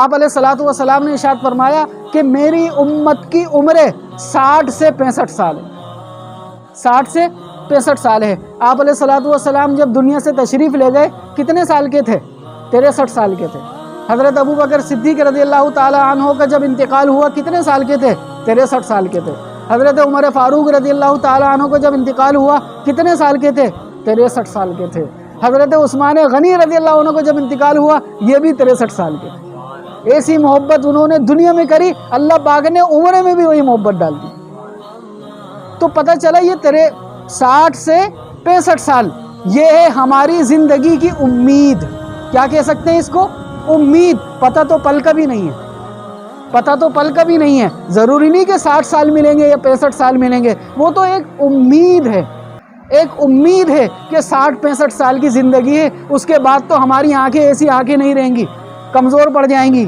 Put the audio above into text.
آپ علیہ الصلوۃ والسلام نے ارشاد فرمایا کہ میری امت کی عمریں 60 سے 65 سال ہے، 60 سے 65 سال ہے۔ آپ علیہ الصلوۃ والسلام جب دنیا سے تشریف لے گئے کتنے سال کے تھے؟ 63 سال کے تھے۔ حضرت ابوبکر صدیق رضی اللہ تعالی عنہ کا جب انتقال ہوا کتنے سال کے تھے؟ 63 سال کے تھے۔ حضرت عمر فاروق رضی اللہ تعالی عنہ کو جب انتقال ہوا کتنے سال کے تھے؟ 63 سال کے تھے۔ حضرت عثمان غنی رضی اللہ عنہ کو جب انتقال ہوا یہ بھی 63 سال کے تھے۔ ایسی محبت انہوں نے دنیا میں کری، اللہ پاک نے عمرے میں بھی وہی محبت ڈال دی۔ تو پتہ چلا یہ 60 سے 65 سال یہ ہے ہماری زندگی کی امید۔ کیا کہہ سکتے ہیں اس کو؟ امید۔ پتہ تو پل کا بھی نہیں ہے، پتہ تو پل کا بھی نہیں ہے۔ ضروری نہیں کہ 60 سال ملیں گے یا 65 سال ملیں گے، وہ تو ایک امید ہے، ایک امید ہے کہ 60-65 سال کی زندگی ہے، اس کے بعد تو ہماری آنکھیں ایسی آنکھیں نہیں رہیں گی، کمزور پڑ جائیں گی۔